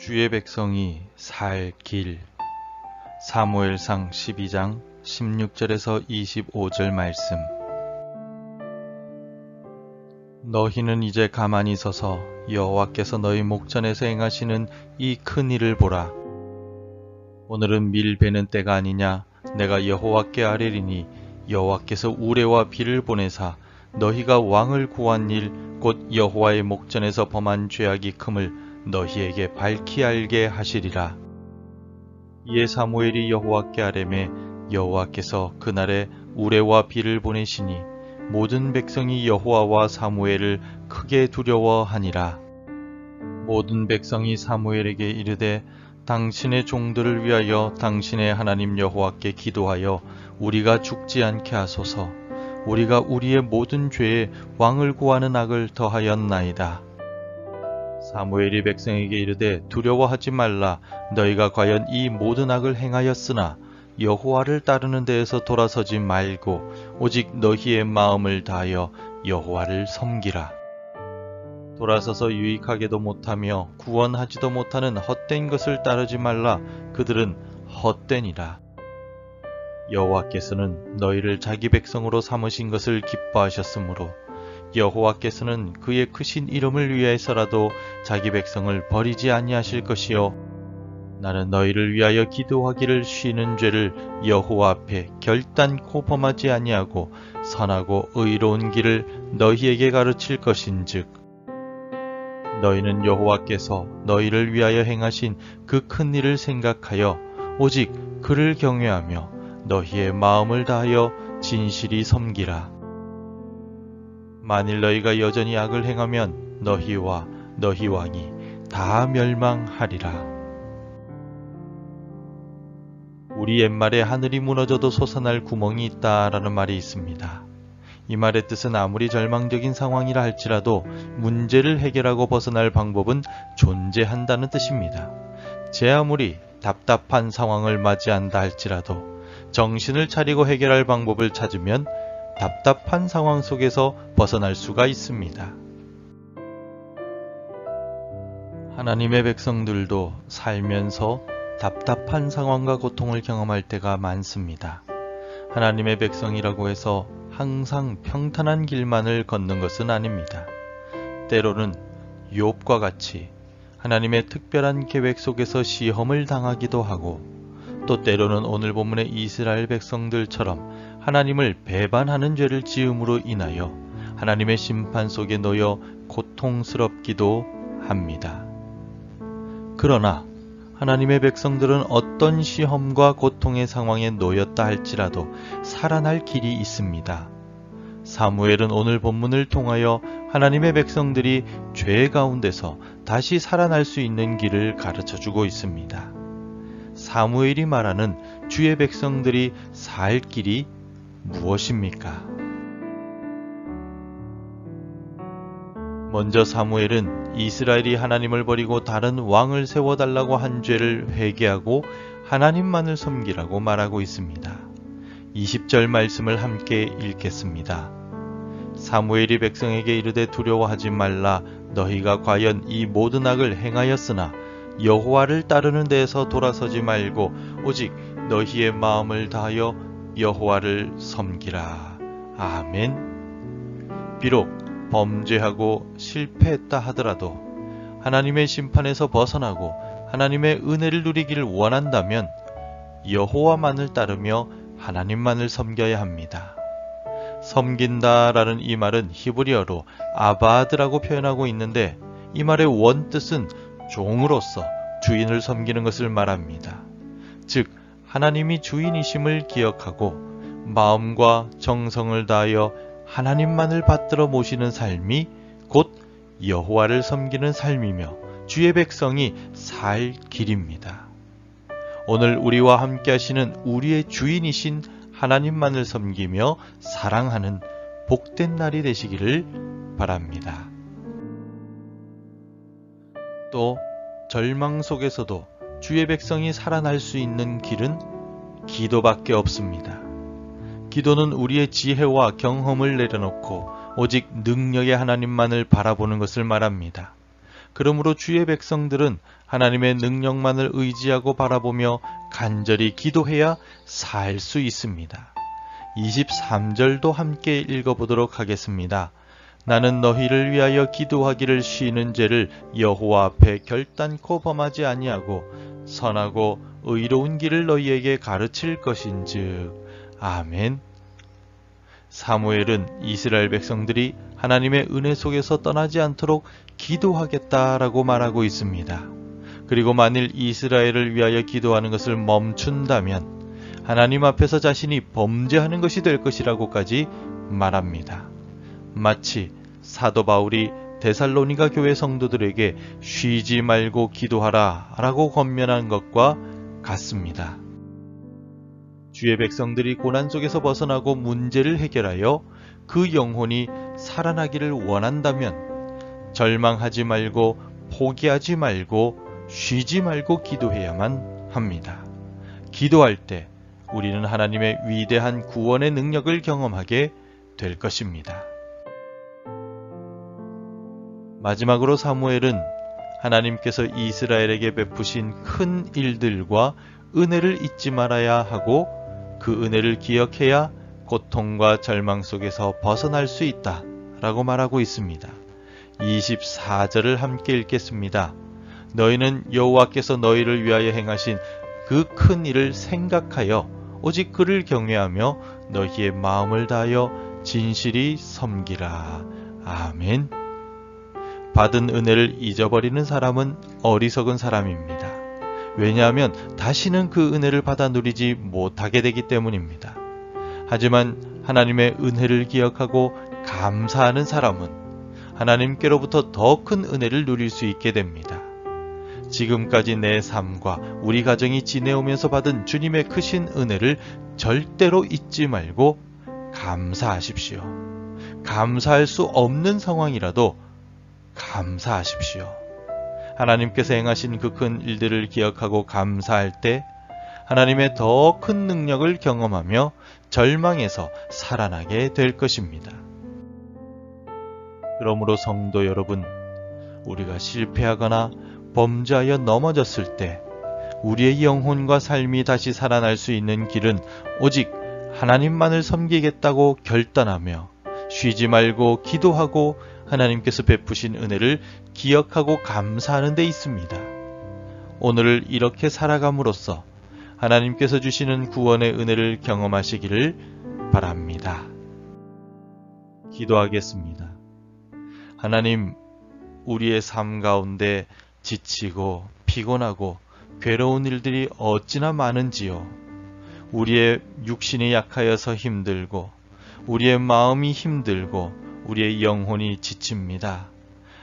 주의 백성이 살 길. 사무엘상 12장 16절에서 25절 말씀. 너희는 이제 가만히 서서 여호와께서 너희 목전에서 행하시는 이 큰 일을 보라. 오늘은 밀 베는 때가 아니냐. 내가 여호와께 아뢰리니 여호와께서 우레와 비를 보내사 너희가 왕을 구한 일 곧 여호와의 목전에서 범한 죄악이 큼을 너희에게 밝히 알게 하시리라. 이에 사무엘이 여호와께 아뢰매 여호와께서 그날에 우레와 비를 보내시니 모든 백성이 여호와와 사무엘을 크게 두려워하니라. 모든 백성이 사무엘에게 이르되 당신의 종들을 위하여 당신의 하나님 여호와께 기도하여 우리가 죽지 않게 하소서. 우리가 우리의 모든 죄에 왕을 구하는 악을 더하였나이다. 사무엘이 백성에게 이르되 두려워하지 말라. 너희가 과연 이 모든 악을 행하였으나 여호와를 따르는 데에서 돌아서지 말고 오직 너희의 마음을 다하여 여호와를 섬기라. 돌아서서 유익하게도 못하며 구원하지도 못하는 헛된 것을 따르지 말라. 그들은 헛되니라. 여호와께서는 너희를 자기 백성으로 삼으신 것을 기뻐하셨으므로 여호와께서는 그의 크신 이름을 위해서라도 자기 백성을 버리지 아니하실 것이요 나는 너희를 위하여 기도하기를 쉬는 죄를 여호와 앞에 결단코 범하지 아니하고 선하고 의로운 길을 너희에게 가르칠 것인즉 너희는 여호와께서 너희를 위하여 행하신 그 큰 일을 생각하여 오직 그를 경외하며 너희의 마음을 다하여 진실이 섬기라. 만일 너희가 여전히 악을 행하면 너희와 너희 왕이 다 멸망하리라. 우리 옛말에 하늘이 무너져도 솟아날 구멍이 있다라는 말이 있습니다. 이 말의 뜻은 아무리 절망적인 상황이라 할지라도 문제를 해결하고 벗어날 방법은 존재한다는 뜻입니다. 제 아무리 답답한 상황을 맞이한다 할지라도 정신을 차리고 해결할 방법을 찾으면 답답한 상황 속에서 벗어날 수가 있습니다. 하나님의 백성들도 살면서 답답한 상황과 고통을 경험할 때가 많습니다. 하나님의 백성이라고 해서 항상 평탄한 길만을 걷는 것은 아닙니다. 때로는 욥과 같이 하나님의 특별한 계획 속에서 시험을 당하기도 하고 또 때로는 오늘 본문의 이스라엘 백성들처럼 하나님을 배반하는 죄를 지음으로 인하여 하나님의 심판 속에 놓여 고통스럽기도 합니다. 그러나 하나님의 백성들은 어떤 시험과 고통의 상황에 놓였다 할지라도 살아날 길이 있습니다. 사무엘은 오늘 본문을 통하여 하나님의 백성들이 죄 가운데서 다시 살아날 수 있는 길을 가르쳐주고 있습니다. 사무엘이 말하는 주의 백성들이 살 길이 무엇입니까? 먼저 사무엘은 이스라엘이 하나님을 버리고 다른 왕을 세워달라고 한 죄를 회개하고 하나님만을 섬기라고 말하고 있습니다. 20절 말씀을 함께 읽겠습니다. 사무엘이 백성에게 이르되 두려워하지 말라. 너희가 과연 이 모든 악을 행하였으나 여호와를 따르는 데에서 돌아서지 말고 오직 너희의 마음을 다하여 여호와를 섬기라. 아멘. 비록 범죄하고 실패했다 하더라도 하나님의 심판에서 벗어나고 하나님의 은혜를 누리기를 원한다면 여호와만을 따르며 하나님만을 섬겨야 합니다. 섬긴다라는 이 말은 히브리어로 아바드라고 표현하고 있는데 이 말의 원뜻은 종으로서 주인을 섬기는 것을 말합니다. 즉 하나님이 주인이심을 기억하고 마음과 정성을 다하여 하나님만을 받들어 모시는 삶이 곧 여호와를 섬기는 삶이며 주의 백성이 살 길입니다. 오늘 우리와 함께 하시는 우리의 주인이신 하나님만을 섬기며 사랑하는 복된 날이 되시기를 바랍니다. 또 절망 속에서도 주의 백성이 살아날 수 있는 길은 기도밖에 없습니다. 기도는 우리의 지혜와 경험을 내려놓고 오직 능력의 하나님만을 바라보는 것을 말합니다. 그러므로 주의 백성들은 하나님의 능력만을 의지하고 바라보며 간절히 기도해야 살 수 있습니다. 23절도 함께 읽어보도록 하겠습니다. 나는 너희를 위하여 기도하기를 쉬는 죄를 여호와 앞에 결단코 범하지 아니하고 선하고 의로운 길을 너희에게 가르칠 것인즉. 아멘. 사무엘은 이스라엘 백성들이 하나님의 은혜 속에서 떠나지 않도록 기도하겠다라고 말하고 있습니다. 그리고 만일 이스라엘을 위하여 기도하는 것을 멈춘다면 하나님 앞에서 자신이 범죄하는 것이 될 것이라고까지 말합니다. 마치 사도 바울이 데살로니가 교회 성도들에게 쉬지 말고 기도하라 라고 권면한 것과 같습니다. 주의 백성들이 고난 속에서 벗어나고 문제를 해결하여 그 영혼이 살아나기를 원한다면 절망하지 말고 포기하지 말고 쉬지 말고 기도해야만 합니다. 기도할 때 우리는 하나님의 위대한 구원의 능력을 경험하게 될 것입니다. 마지막으로 사무엘은 하나님께서 이스라엘에게 베푸신 큰 일들과 은혜를 잊지 말아야 하고 그 은혜를 기억해야 고통과 절망 속에서 벗어날 수 있다 라고 말하고 있습니다. 24절을 함께 읽겠습니다. 너희는 여호와께서 너희를 위하여 행하신 그 큰 일을 생각하여 오직 그를 경외하며 너희의 마음을 다하여 진실이 섬기라. 아멘. 받은 은혜를 잊어버리는 사람은 어리석은 사람입니다. 왜냐하면 다시는 그 은혜를 받아 누리지 못하게 되기 때문입니다. 하지만 하나님의 은혜를 기억하고 감사하는 사람은 하나님께로부터 더 큰 은혜를 누릴 수 있게 됩니다. 지금까지 내 삶과 우리 가정이 지내오면서 받은 주님의 크신 은혜를 절대로 잊지 말고 감사하십시오. 감사할 수 없는 상황이라도 감사하십시오. 하나님께서 행하신 그 큰 일들을 기억하고 감사할 때 하나님의 더 큰 능력을 경험하며 절망에서 살아나게 될 것입니다. 그러므로 성도 여러분, 우리가 실패하거나 범죄하여 넘어졌을 때 우리의 영혼과 삶이 다시 살아날 수 있는 길은 오직 하나님만을 섬기겠다고 결단하며 쉬지 말고 기도하고 하나님께서 베푸신 은혜를 기억하고 감사하는 데 있습니다. 오늘을 이렇게 살아감으로써 하나님께서 주시는 구원의 은혜를 경험하시기를 바랍니다. 기도하겠습니다. 하나님, 우리의 삶 가운데 지치고 피곤하고 괴로운 일들이 어찌나 많은지요. 우리의 육신이 약하여서 힘들고 우리의 마음이 힘들고 우리의 영혼이 지칩니다.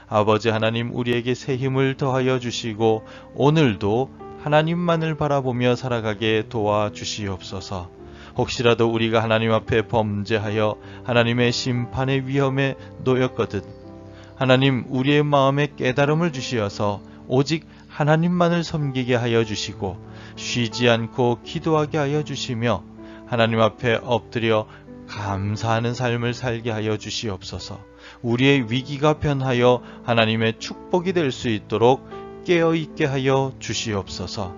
아버지 하나님, 우리에게 새 힘을 더하여 주시고 오늘도 하나님만을 바라보며 살아가게 도와주시옵소서. 혹시라도 우리가 하나님 앞에 범죄하여 하나님의 심판의 위험에 놓였거든 하나님, 우리의 마음에 깨달음을 주시어서 오직 하나님만을 섬기게 하여 주시고 쉬지 않고 기도하게 하여 주시며 하나님 앞에 엎드려 감사하는 삶을 살게 하여 주시옵소서. 우리의 위기가 변하여 하나님의 축복이 될 수 있도록 깨어있게 하여 주시옵소서.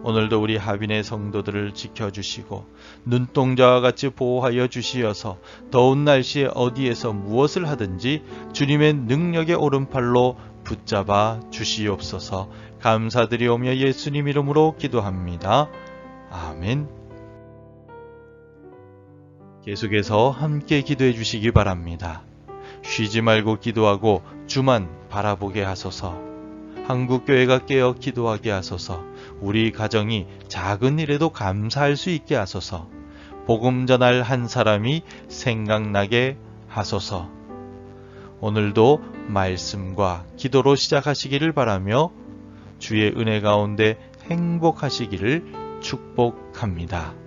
오늘도 우리 하빈의 성도들을 지켜주시고 눈동자와 같이 보호하여 주시어서 더운 날씨에 어디에서 무엇을 하든지 주님의 능력의 오른팔로 붙잡아 주시옵소서. 감사드리오며 예수님 이름으로 기도합니다. 아멘. 계속해서 함께 기도해 주시기 바랍니다. 쉬지 말고 기도하고 주만 바라보게 하소서. 한국교회가 깨어 기도하게 하소서. 우리 가정이 작은 일에도 감사할 수 있게 하소서. 복음 전할 한 사람이 생각나게 하소서. 오늘도 말씀과 기도로 시작하시기를 바라며 주의 은혜 가운데 행복하시기를 축복합니다.